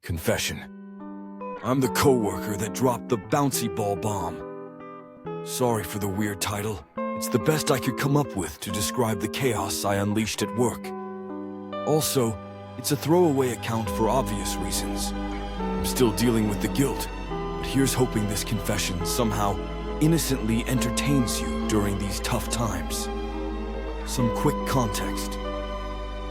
Confession. I'm the coworker that dropped the bouncy ball bomb. Sorry for the weird title. It's the best I could come up with to describe the chaos I unleashed at work. Also, it's a throwaway account for obvious reasons. I'm still dealing with the guilt, but here's hoping this confession somehow innocently entertains you during these tough times. Some quick context.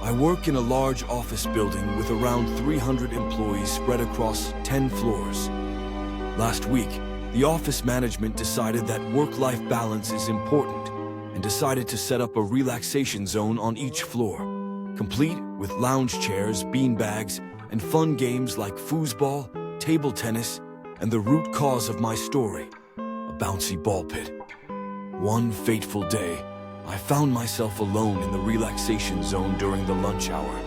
I work in a large office building with around 300 employees spread across 10 floors. Last week, the office management decided that work-life balance is important and decided to set up a relaxation zone on each floor, complete with lounge chairs, beanbags, and fun games like foosball, table tennis, and the root cause of my story, a bouncy ball pit. One fateful day, I found myself alone in the relaxation zone during the lunch hour.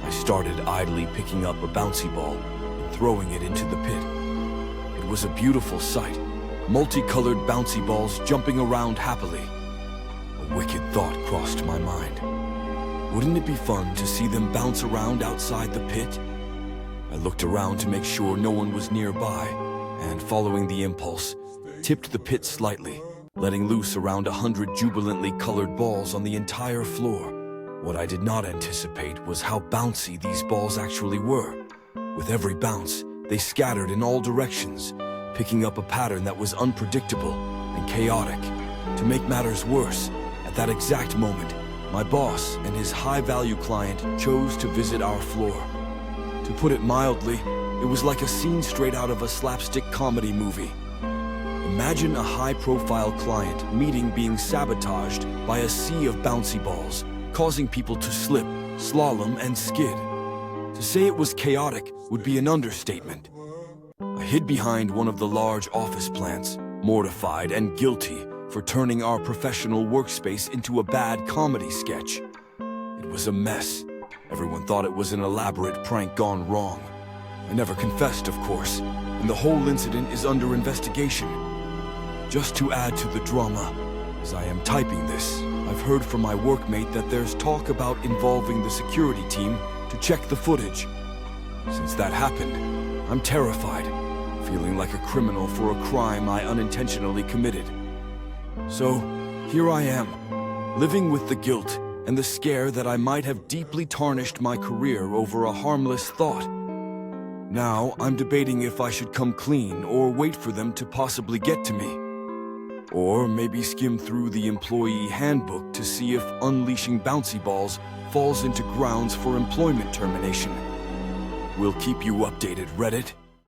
I started idly picking up a bouncy ball and throwing it into the pit. It was a beautiful sight, multicolored bouncy balls jumping around happily. A wicked thought crossed my mind. Wouldn't it be fun to see them bounce around outside the pit? I looked around to make sure no one was nearby, and following the impulse, tipped the pit slightly, letting loose around 100 jubilantly colored balls on the entire floor. What I did not anticipate was how bouncy these balls actually were. With every bounce, they scattered in all directions, picking up a pattern that was unpredictable and chaotic. To make matters worse, at that exact moment, my boss and his high-value client chose to visit our floor. To put it mildly, it was like a scene straight out of a slapstick comedy movie. Imagine a high-profile client meeting being sabotaged by a sea of bouncy balls, causing people to slip, slalom, and skid. To say it was chaotic would be an understatement. I hid behind one of the large office plants, mortified and guilty for turning our professional workspace into a bad comedy sketch. It was a mess. Everyone thought it was an elaborate prank gone wrong. I never confessed, of course, and the whole incident is under investigation. Just to add to the drama, as I am typing this, I've heard from my workmate that there's talk about involving the security team to check the footage. Since that happened, I'm terrified, feeling like a criminal for a crime I unintentionally committed. So, here I am, living with the guilt and the scare that I might have deeply tarnished my career over a harmless thought. Now, I'm debating if I should come clean or wait for them to possibly get to me. Or maybe skim through the employee handbook to see if unleashing bouncy balls falls into grounds for employment termination. We'll keep you updated, Reddit.